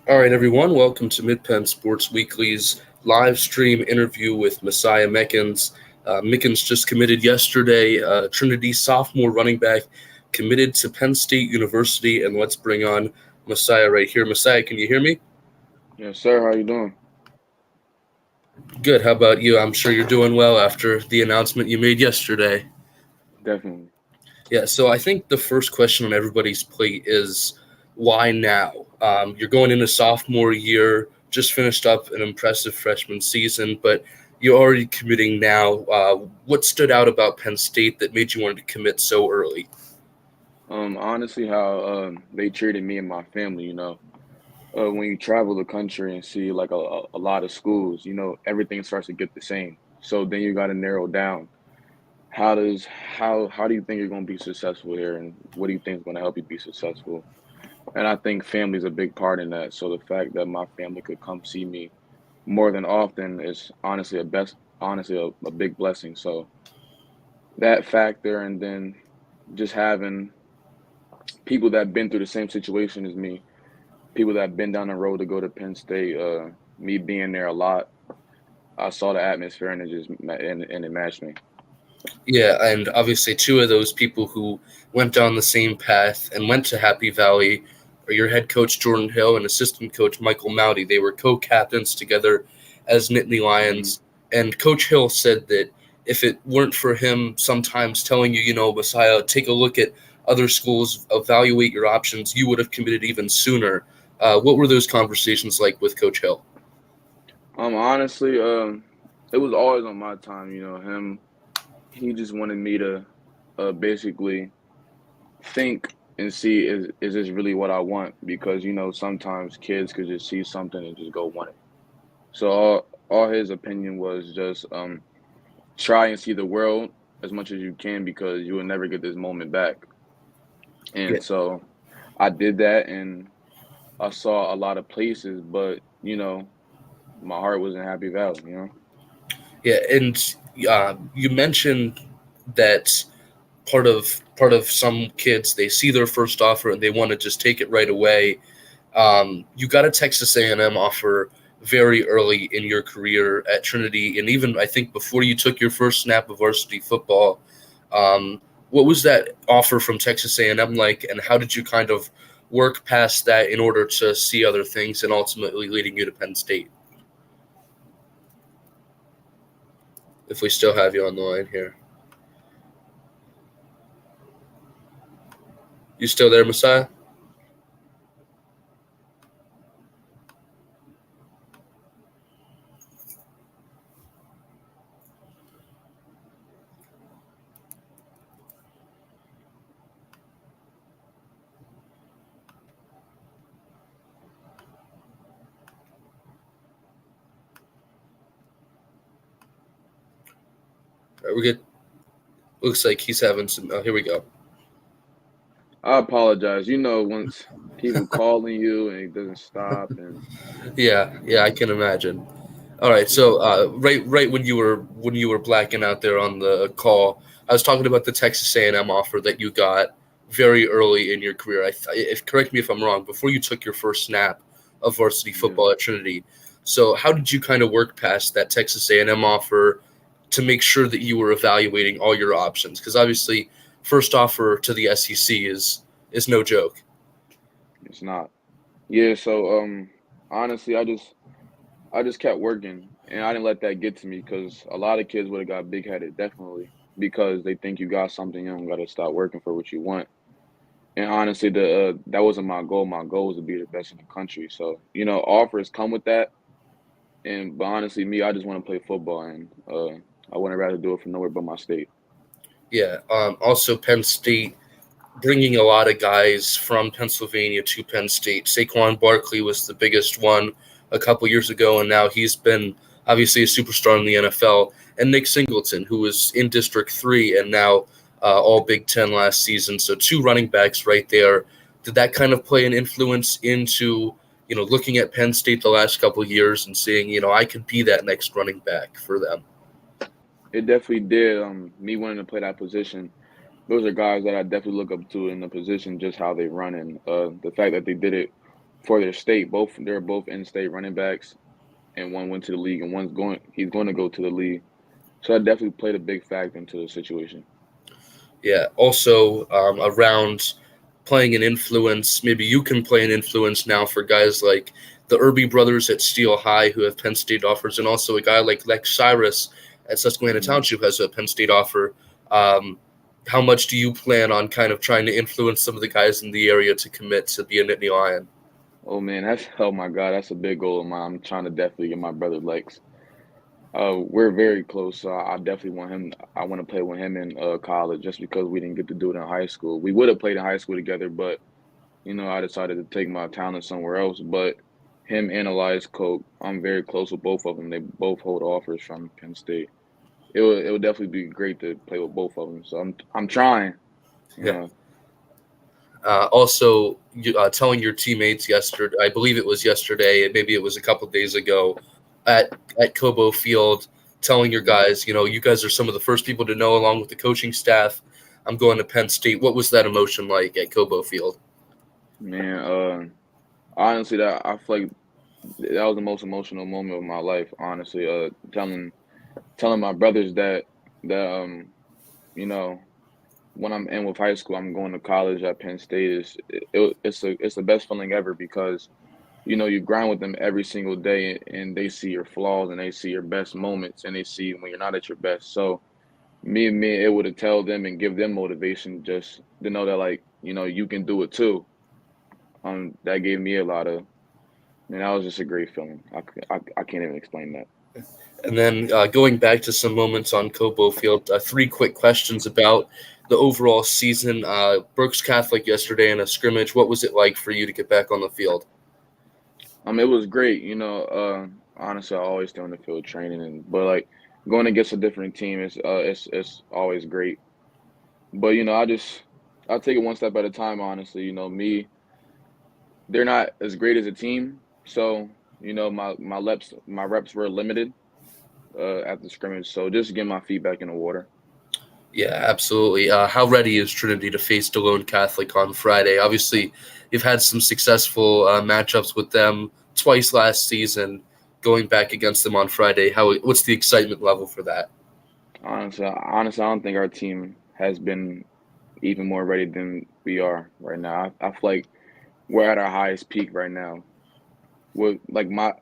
All right, everyone, welcome to Mid-Penn Sports Weekly's live stream interview with Messiah Mickens. Mickens just committed yesterday, Trinity sophomore running back, committed to Penn State University, and let's bring on Messiah right here. Messiah, can you hear me? Yes, sir. How you doing? Good. How about you? I'm sure you're doing well after the announcement you made yesterday. Definitely. Yeah, so I think the first question on everybody's plate is why now? You're going into sophomore year, just finished up an impressive freshman season, but you're already committing now. What stood out about Penn State that made you want to commit so early? Honestly, how they treated me and my family. When you travel the country and see like a lot of schools, everything starts to get the same. So then you got to narrow down. How do you think you're going to be successful here, and what do you think is going to help you be successful? And I think family is a big part in that. So the fact that my family could come see me more than often is honestly a big blessing. So that factor, and then just having people that have been through the same situation as me, people that have been down the road to go to Penn State, me being there a lot, I saw the atmosphere and and it matched me. Yeah, and obviously two of those people who went down the same path and went to Happy Valley are your head coach Jordan Hill and assistant coach Michael Mowdy. They were co-captains together as Nittany Hmm. Lions, and Coach Hill said that if it weren't for him sometimes telling you, Messiah, take a look at other schools, evaluate your options, you would have committed even sooner. What were those conversations like with Coach Hill? Honestly, it was always on my time. He just wanted me to basically think and see is this really what I want? Because sometimes kids could just see something and just go want it. So all his opinion was just try and see the world as much as you can because you will never get this moment back. Yeah, And so I did that and I saw a lot of places, but my heart was in Happy Valley. yeah, and you mentioned that part of some kids they see their first offer and they want to just take it right away. You got a Texas A&M offer very early in your career at Trinity, and even I think before you took your first snap of varsity football. Um, what was that offer from Texas A&M like, and how did you kind of work past that in order to see other things and ultimately leading you to Penn State? If we still have you on the line here, you still there, Messiah? We get looks like he's having some. Oh, here we go. I apologize. Once people calling you and it doesn't stop and Yeah, I can imagine. All right, yeah. so right when you were blacking out there on the call, I was talking about the Texas A&M offer that you got very early in your career. If correct me if I'm wrong, before you took your first snap of varsity Yeah. football at Trinity. So how did you kind of work past that Texas A&M offer to make sure that you were evaluating all your options? Because obviously, first offer to the SEC is no joke. It's not. Yeah, so honestly, I just kept working and I didn't let that get to me because a lot of kids would have got big headed, definitely, because they think you got something, you don't got to stop working for what you want. And honestly, the that wasn't my goal. My goal was to be the best in the country. So offers come with that. But honestly, me, I just want to play football, and I wouldn't rather do it for nowhere but my state. Yeah. Also, Penn State bringing a lot of guys from Pennsylvania to Penn State. Saquon Barkley was the biggest one a couple years ago, and now he's been obviously a superstar in the NFL. And Nick Singleton, who was in District 3 and now all Big Ten last season. So two running backs right there. Did that kind of play an influence into, looking at Penn State the last couple of years and seeing, I could be that next running back for them? It definitely did. Me wanting to play that position, those are guys that I definitely look up to in the position, just how they run and the fact that they did it for their state. They're both in-state running backs, and one went to the league, and he's going to go to the league. So that definitely played a big factor into the situation. Yeah. Also, around playing an influence, maybe you can play an influence now for guys like the Irby brothers at Steele High who have Penn State offers, and also a guy like Lex Cyrus at Susquehanna Mhm. Township has a Penn State offer. Um, how much do you plan on kind of trying to influence some of the guys in the area to commit to be a Nittany Lion? Oh man, oh my God, that's a big goal of mine. I'm trying to definitely get my brother Lex. We're very close, so I definitely want him. I want to play with him in college, just because we didn't get to do it in high school. We would have played in high school together, but I decided to take my talent somewhere else. But him and Elias Koch, I'm very close with both of them. They both hold offers from Penn State. It would definitely be great to play with both of them. So I'm trying. You Yeah. know. Also, telling your teammates yesterday, I believe it was yesterday, and maybe it was a couple of days ago, at Cobo Field, telling your Mhm. guys, you guys are some of the first people to know, along with the coaching staff. I'm going to Penn State. What was that emotion like at Cobo Field? Man, honestly, that I feel like that was the most emotional moment of my life. Honestly, telling my brothers that you know when I'm in with high school, I'm going to college at Penn State. It's the best feeling ever, because you grind with them every single day, and they see your flaws, and they see your best moments, and they see when you're not at your best. So me able to tell them and give them motivation, just to know that, like, you can do it too. That gave me a lot of, man, that was just a great feeling. I can't even explain that. And then going back to some moments on Cobo Field, three quick questions about the overall season. Brooks Catholic yesterday in a scrimmage. What was it like for you to get back on the field? It was great. Honestly, I always stay on the field training, but like going against a different team is always great. But I take it one step at a time. Honestly, they're not as great as a team, so my reps were limited at the scrimmage. So just get my feet back in the water. Yeah, absolutely. How ready is Trinity to face DeLone Catholic on Friday? Obviously, you've had some successful matchups with them twice last season. Going back against them on Friday, what's the excitement level for that? Honestly, I don't think our team has been even more ready than we are right now. I feel like we're at our highest peak right now. With like my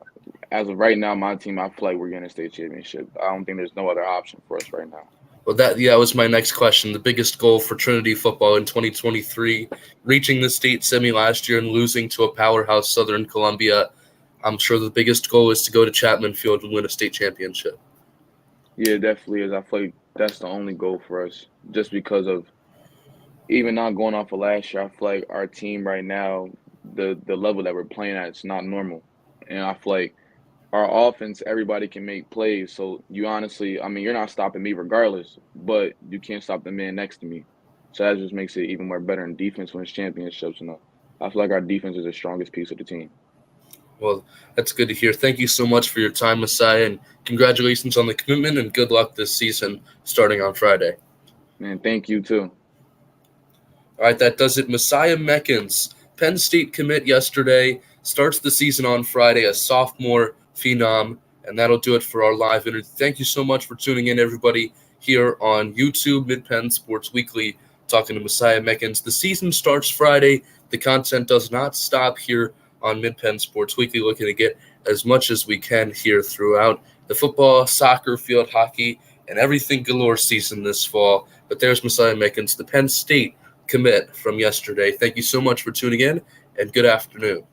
As of right now, my team, I feel like we're getting a state championship. I don't think there's no other option for us right now. Well, that was my next question. The biggest goal for Trinity football in 2023, reaching the state semi last year and losing to a powerhouse Southern Columbia. I'm sure the biggest goal is to go to Chapman Field and win a state championship. Yeah, it definitely is. I feel like that's the only goal for us, just because of, even not going off of last year. I feel like our team right now, the level that we're playing at, it's not normal, and I feel like our offense, everybody can make plays. So you honestly, I mean, you're not stopping me regardless, but you can't stop the man next to me. So that just makes it even more better. And defense wins championships. I feel like our defense is the strongest piece of the team. Well, that's good to hear. Thank you so much for your time, Messiah, and congratulations on the commitment and good luck this season starting on Friday. Man, thank you too. All right, that does it. Messiah Mickens, Penn State commit yesterday, starts the season on Friday, a sophomore phenom, and that'll do it for our live interview. Thank you so much for tuning in, everybody, here on YouTube, Mid-Penn Sports Weekly, talking to Messiah Mickens. The season starts Friday. The content does not stop here on Mid-Penn Sports Weekly, looking to get as much as we can here throughout the football, soccer, field hockey, and everything galore season this fall. But there's Messiah Mickens, the Penn State commit from yesterday. Thank you so much for tuning in, and good afternoon.